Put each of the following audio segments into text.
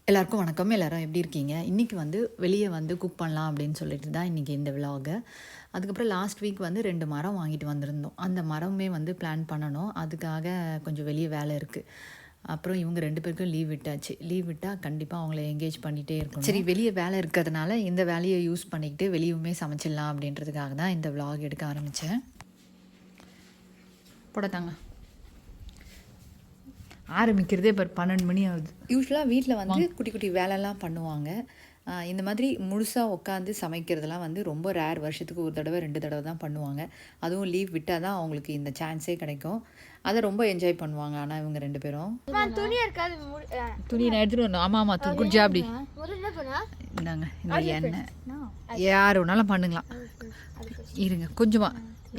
எல்லாருக்கும் வணக்கம். எல்லாரும் எப்படி இருக்கீங்க? இன்றைக்கி வந்து வெளியே வந்து குக் பண்ணலாம் அப்படின்னு சொல்லிட்டு தான் இன்றைக்கி இந்த விலாகு. அதுக்கப்புறம் லாஸ்ட் வீக் வந்து 2 மரம் வாங்கிட்டு வந்திருந்தோம். அந்த மரமே வந்து பிளான் பண்ணணும். அதுக்காக கொஞ்சம் வெளியே வேலை இருக்குது. அப்புறம் இவங்க 2 பேருக்கும் லீவ் விட்டாச்சு. லீவ் விட்டால் கண்டிப்பாக அவங்கள என்கேஜ் பண்ணிகிட்டே இருக்கணும். சரி, வெளியே வேலை இருக்கிறதுனால இந்த வேலையை யூஸ் பண்ணிக்கிட்டு வெளியுமே சமைச்சிடலாம் அப்படின்றதுக்காக தான் இந்த விலாக் எடுக்க ஆரம்பித்தேன். போடத்தாங்க ஆரம்பிக்கிறதே இப்போ 12 மணி ஆகுது. யூஸ்வலாக வீட்டில் வந்து குட்டி குட்டி வேலைலாம் பண்ணுவாங்க. இந்த மாதிரி முழுசாக உட்காந்து சமைக்கிறதுலாம் வந்து ரொம்ப ரேர். வருஷத்துக்கு 1 தடவை 2 தடவை தான் பண்ணுவாங்க. அதுவும் லீவ் விட்டால் தான் அவங்களுக்கு இந்த சான்ஸே கிடைக்கும். அதை ரொம்ப என்ஜாய் பண்ணுவாங்க. ஆனால் இவங்க 2 பேரும் துணி நான் எடுத்துகிட்டு வரணும். ஆமாம் ஆமாம், குடிச்சா அப்படி இந்தாங்க இந்த எண்ணெய் யார் வேணாலும் பண்ணுங்களாம். இருங்க, கொஞ்சமாக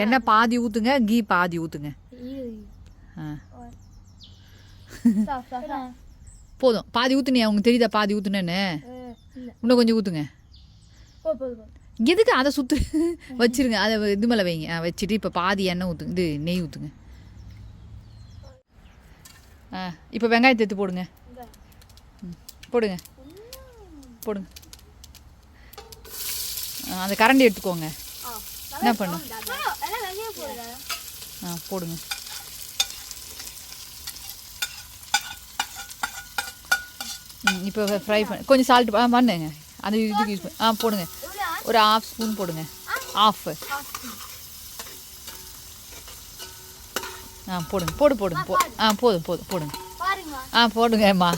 எண்ணெய் பாதி ஊற்றுங்க, கீ பாதி ஊற்றுங்க. போதும், பாதி ஊற்றுனியா? உங்களுக்கு தெரியுதா பாதி ஊற்றுனேன்னு? இன்னும் கொஞ்சம் ஊற்றுங்க. எதுக்கு அதை சுற்று வச்சுருங்க, அதை இது மேலே வைங்க. வச்சுட்டு இப்போ பாதி எண்ணெய் ஊற்றுங்க, இது நெய் ஊற்றுங்க. இப்போ வெங்காயத்தை எடுத்து போடுங்க. போடுங்க போடுங்க. அந்த கரண்டி எடுத்துக்கோங்க. என்ன பண்ணு? போடுங்க. இப்போ ஃப்ரை பண்ண கொஞ்சம் சால்ட் பண்ணுங்க. அந்த இதுக்கு யூஸ் பண்ண போடுங்க. ஒரு 1/2 ஸ்பூன் போடுங்க. 1/2 போடுங்க. போடுங்க போதும் போடுங்க. போடுங்கம்மா.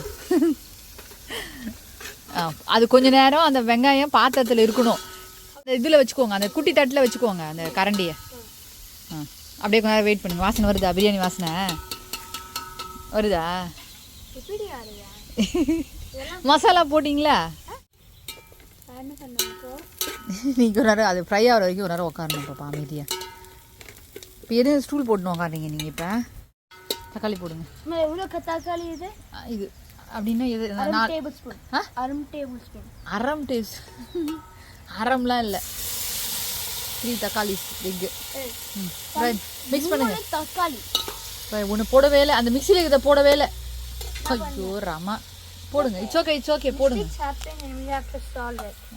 அது கொஞ்ச நேரம் அந்த வெங்காயம் பாத்திரத்தில் இருக்கணும். அந்த இதில் வச்சுக்கோங்க, அந்த குட்டி தட்டில் வச்சுக்கோங்க அந்த கரண்டியை. அப்படியே கொஞ்ச நேரம் வெயிட் பண்ணுங்க. வாசனை வருதா? பிரியாணி வாசனை வருதா? மசாலா போட்டிங்களா? நீங்கள் ஒரு நேரம் அது ஃப்ரை ஆகிற வரைக்கும் ஒரு நேரம் உட்காரணும். பாப்பா அமைதியாக. இப்போ எதுவும் ஸ்டூல் போட்டுன்னு உட்காருங்க நீங்கள். இப்போ தக்காளி போடுங்க. தக்காளி இது அப்படின்னா எது? 1/2 டேபிள் ஸ்பூன். 1/2 அறம்லாம் இல்லை. 3 தக்காளி பிக். மிக்ஸ் பண்ணுங்க. தக்காளி ஒன்று போடவே இல்லை, அந்த மிக்சியில் இதை போடவே இல்லை. ஐயோ ராமா, போடுங்க. இட்ஸ் ஓகே போடுங்க.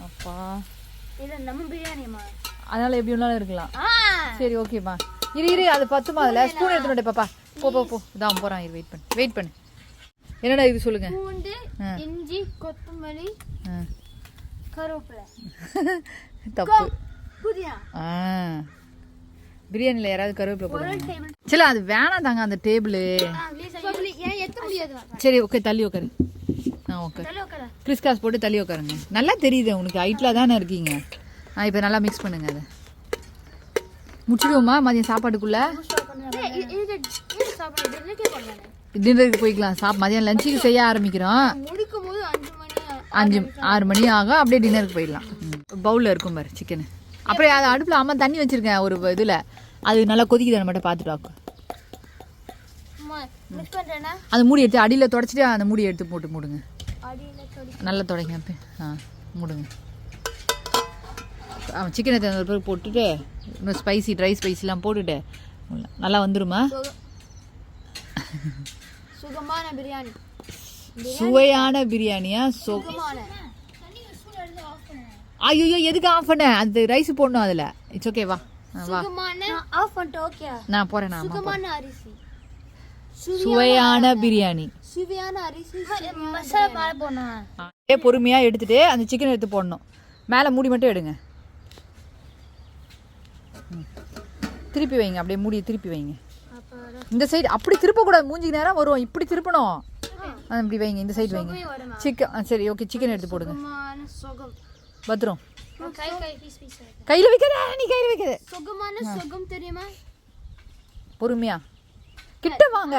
அப்பா அதனால எப்படி ஒன்றாலும் இருக்கலாம். சரி ஓகேம்மா. இரு அது பத்துமா? அதில் ஸ்பூன் எடுத்துட்டு பாப்பா. போ இதான் போகிறான். வெயிட் பண்ணு. என்னடா இது சொல்லுங்க. இஞ்சி, கொத்தமல்லி, கருவேப்பிலை. தப்பு. பிரியாணியில் யாராவது கருவேப்பிலை போடுவாங்க. சரி, அது வேணாம் தாங்க அந்த டேபிள். சரி ஓகே, தள்ளி உட்காரு. ஓகே, கிறிஸ்காஸ் போட்டு தள்ளி உட்காருங்க. நல்லா தெரியுது உனக்கு, ஹைட்டில் தானே இருக்கீங்க. இப்போ நல்லா மிக்ஸ் பண்ணுங்க. அதை முடிச்சிடுவோமா மதியம் சாப்பாட்டுக்குள்ளே? டின்னருக்கு போய்க்கலாம். மதியம் லஞ்சுக்கு செய்ய ஆரம்பிக்கிறோம். 5-6 மணி ஆகும். அப்படியே டின்னருக்கு போயிடலாம். பவுலில் இருக்கும் பாரு சிக்கனு. அப்புறம் அதை அடுப்பில் அம்மா தண்ணி வச்சுருக்கேன் ஒரு இதில். அது நல்லா கொதிக்குது மட்டும் பார்த்துட்டு வாக்கும். அந்த மூடி எடுத்து அடியில் தொடச்சிட்டு அந்த மூடி எடுத்து போட்டு மூடுங்க. நல்லா தொடங்க. மூடுங்க. சிக்கனை தகுந்த பிறகு போட்டுட்டு இன்னும் ட்ரை ஸ்பைசிலாம் போட்டுட்டு நல்லா வந்துருமா? சுவையான பிரியாணியா? ஐயோ எதுக்கு ஆஃப் பண்ண? அந்த ரைஸ் போடணும் அதில். இட்ஸ் ஓகே, வா நான் போறேன். சுவையான பிரியாணி. பொறுமையா எடுத்துட்டு அந்த சிக்கன் எடுத்து போடணும். மேலே மூடி மட்டும் எடுங்க. திருப்பி வைங்க. அப்படியே மூடி திருப்பி வைங்க. இந்த சைடு அப்படி திருப்பக்கூடாது, மூஞ்சிக்கு நேரம் வரும். இப்படி திருப்பணும். இப்படி வைங்க, இந்த சைடு வைங்க. சிக்கன் சரி ஓகே, சிக்கன் எடுத்து போடுங்க. பத்திரம் கையில் வைக்காத, நீ கையில் வைக்காத. பொறுமையா கிட்ட வாங்க.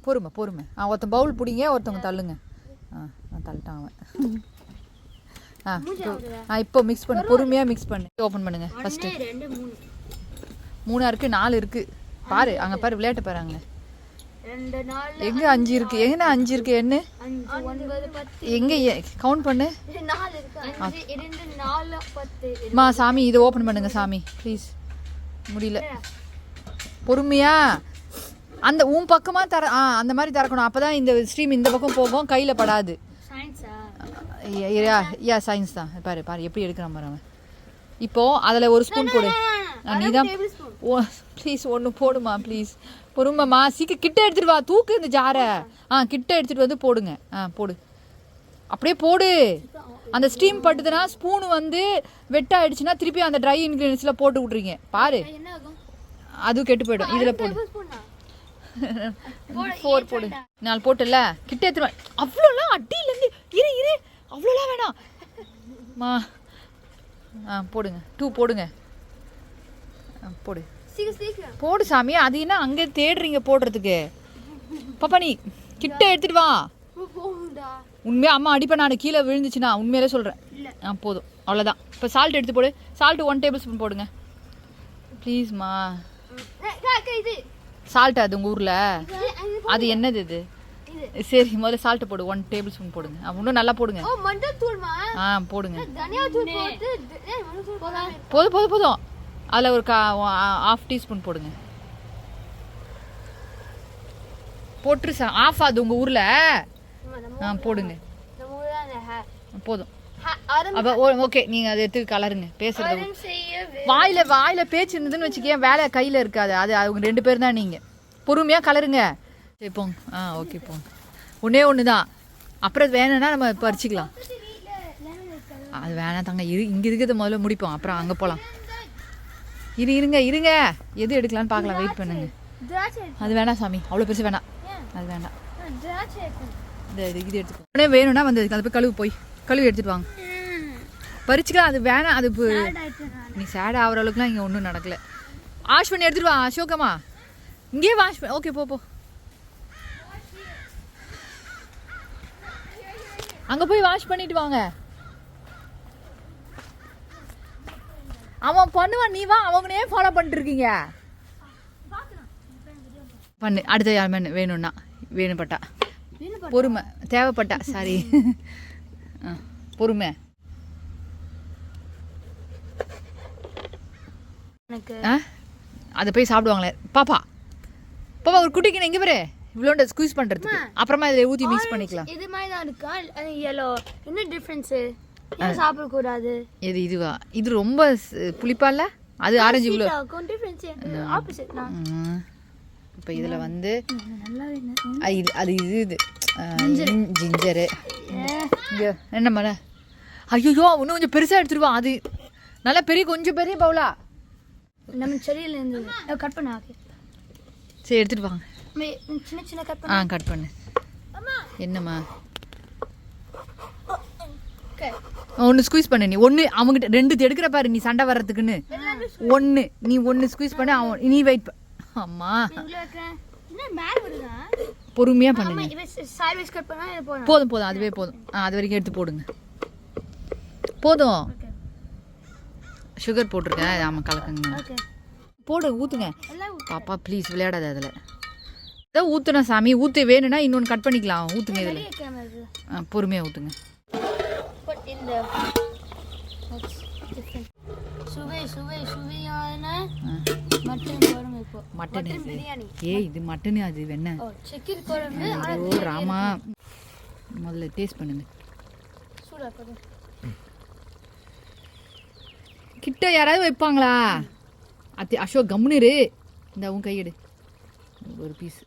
பொறுமை. ஒருத்தன் பவுல் பிடிங்க, ஒருத்தவங்க தள்ளுங்க. தள்ளிட்டான் அவன். இப்போ மிக்ஸ் பண்ணு. பொறுமையாக மிக்ஸ் பண்ணு. ஓப்பன் பண்ணுங்க. ஃபஸ்ட்டு 3 இருக்குது, 4 இருக்குது. பாரு அங்கே பாரு, விளையாட்டு பாருங்க. எங்கே 5 இருக்குது? எங்கே 5 இருக்குது? என்ன எங்கே கவுண்ட் பண்ணு. சாமி இதை ஓப்பன் பண்ணுங்க சாமி ப்ளீஸ். முடியல. பொறுமையா அந்த உன் பக்கமாக அந்த மாதிரி திறக்கணும். அப்போ தான் இந்த ஸ்ட்ரீம் இந்த பக்கம் போகும், கையில் படாது. யா சயின்ஸ் தான். பாரு பாரு எப்படி எடுக்கிறான் பாரு அவன். இப்போது அதில் ஒரு ஸ்பூன் போடு. நீ தான் ப்ளீஸ் ஒன்று போடுமா ப்ளீஸ். பொறுமைம்மா, சீக்கிரம் கிட்ட எடுத்துகிட்டு வா. தூக்கு இந்த ஜாரை. கிட்ட எடுத்துகிட்டு வந்து போடுங்க. போடு, அப்படியே போடு. அந்த ஸ்டீம் பட்டுதுன்னா ஸ்பூனு வந்து வெட்டாயிடுச்சுன்னா திருப்பி அந்த ட்ரை இன்க்ரீடியன்ஸில் போட்டு விட்றீங்க. பாரு, அதுவும் கெட்டு போயிடும். இதில் போடு. 4 போடு. 4 போட்டுல கிட்ட எடுத்துருவேன். அவ்வளோலாம் அடியிலேருந்து இரு அவ்வளோலாம் வேணாம் மா. போடுங்க. 2 போடுங்க. போடு போடு சாமி. அது என்ன அங்கே தேடுறீங்க போடுறதுக்கு? பாப்பா நீ கிட்ட எடுத்துட்டு வா. உண்மையா அம்மா அடிப்பேன் நான், கீழே விழுந்துச்சுன்னா. உண்மையிலே சொல்கிறேன். போதும், அவ்வளோதான். இப்போ சால்ட் எடுத்து போடு. சால்ட் 1 டேபிள் ஸ்பூன் போடுங்க ப்ளீஸ்மா. சால்ட் அது உங்கள் ஊரில் அது என்னது இது? சரி, முதல்ல சால்ட்டு போடு. 1 டேபிள் ஸ்பூன் போடுங்க. இன்னும் நல்லா போடுங்க. போடுங்க. போதும். அதில் ஒரு 1/2 டீஸ்பூன் போடுங்க. போட்டுரு. ஆஃப் ஆகுது உங்கள் ஊரில். போடுங்க. போதும். அப்போ ஓகே, நீங்கள் அதை எடுத்து கலருங்க. பேசுறது வாயில் பேச்சு இருந்ததுன்னு வச்சுக்கேன், வேலை கையில் இருக்காது. அது அவங்க 2 பேர் தான். நீங்கள் பொறுமையாக கலருங்க. சரி போங்க. ஓகே போங்க. ஒன்று தான். அப்புறம் வேணும்னா நம்ம பறிச்சிக்கலாம். அது வேணாம் தாங்க. இங்கே இருக்கிறத முதல்ல முடிப்போம், அப்புறம் அங்கே போகலாம். இருங்க எது எடுக்கலான்னு பார்க்கலாம். வெயிட் பண்ணுங்க. அது வேணாம் சாமி, அவ்வளோ பெருசு வேணாம். அது வேண்டாம். இது எடுத்துக்கோ. வேணும்னா வந்து அதை போய் கழுவி எடுத்துட்டு வாங்க. பறிச்சுக்கலாம். அது வேணாம். அது நீ சேட் ஆகிற அளவுக்குலாம் இங்கே ஒன்றும் நடக்கலை. வாஷ் பண்ணி எடுத்துட்டு வா அசோகமா. இங்கேயே வாஷ் பண்ண. ஓகே போ. அங்கே போய் வாஷ் பண்ணிட்டு வாங்க. அவன் பண்ணுவான், நீ வா. அவங்கனே ஃபாலோ பண்ணிட்டு இருக்கீங்க. பண்ணு. அடுத்த யார் வேணும்னா வேணுப்பட்டா பொறுமை தேவைப்பட்டா. சாரி, பொறுமை. அதை போய் சாப்பிடுவாங்களே. பாப்பா ஒரு குட்டிக்கு நான் இங்கே பாரு, இவ்வளோண்ட ஸ்குவீஸ் பண்ணுறதுக்கு. அப்புறமா இதில் ஊற்றி மிக்ஸ் பண்ணிக்கலாம். இது மாதிரி தான் இருக்கா? yellow என்ன டிஃபரன்ஸு? ஏன் சாப்பிடக்கூடாது? இதுவா? இது ரொம்ப புளிப்பா இல்லை? அது ஆரஞ்சு. இவ்வளோ ஆப்போசிட். இப்போ இதில் வந்து அது இது ஜிஞ்சரு. இங்கே என்ன பண்ண? ஐயோ, இன்னும் கொஞ்சம் பெருசாக எடுத்துருவான். அது நல்லா கொஞ்சம் பெரிய பவுலா. நம்ம செடியில் இருந்து கட் பண்ண. சரி எடுத்துட்டு வாங்க. சின்ன கட் பண்ண. கட் பண்ணு. என்னம்மா? ஒன்று ஸ்குவீஸ் பண்ணு. நீ ஒன்று அவங்ககிட்ட 2 எடுக்கிற பாரு. நீ சண்டை வர்றதுக்குன்னு நீ ஒன்று ஸ்குவீஸ் பண்ண. நீ வெயிட் அம்மா. பொறுமையா பண்ணுங்க. போதும். அதுவே போதும். அது வரைக்கும் எடுத்து போடுங்க. போதும். சுகர் போட்டிருக்கேன். ஆமாம், கலக்குங்க. போடு, ஊற்றுங்க. பாப்பா ப்ளீஸ் விளையாடாத. அதில் ஏதோ ஊற்றுனா சாமி. ஊற்று வேணும்னா இன்னொன்று கட் பண்ணிக்கலாம். ஊற்றுங்க. இதில் பொறுமையாக ஊற்றுங்க. மட்டன் இது மட்டனு. அது வெண்ண. ஓ ராமா, முதல்ல டேஸ்ட் பண்ணுங்க. கிட்ட யாராவது வைப்பாங்களா? அசோக் கம்முனிரு. இந்த உன் கையெடு ஒரு பீஸ்.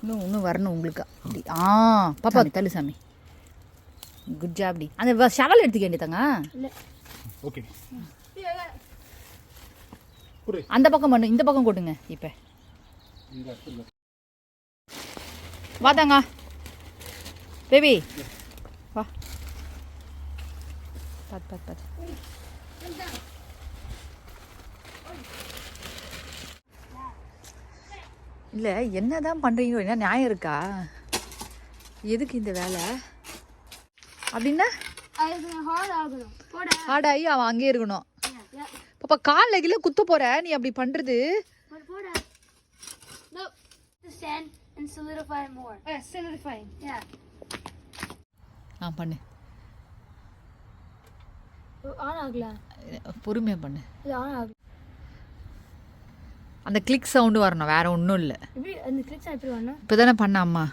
இன்னும் வரணும் உங்களுக்கு. பாப்பா தள்ளு சாமி. குட் ஜாப்டி. அந்த ஷவல் எடுத்துக்க வேண்டியதாங்க. அந்த பக்கம் பண்ணு, இந்த பக்கம் கொட்டுங்க. இப்போ வாதாங்க பேபி, வா. பார்த்து இல்லை என்ன தான் பண்ணுறீங்களோ என்ன நியாயம் இருக்கா? எதுக்கு இந்த வேலை அப்படின்னா? அது ஹார்ட் ஆகணும். போட ஹார்டாகி அவன் அங்கேயே இருக்கணும். பாப்பா காலில் கீழே குத்த போற நீ அப்படி பண்ணுறது. போட. No. To stand and solidify more. Solidifying. Yeah. பண்ணு. ஆன் ஆகல. பொறுமையாக பண்ணு. இது ஆன் ஆகல. அந்த கிளிக் சவுண்டு வரணும், வேற ஒன்றும் இல்லை. எப்படி அந்த கிளிக் சவுண்ட் எப்படி வரணும்? இப்போ தானே பண்ண அம்மா.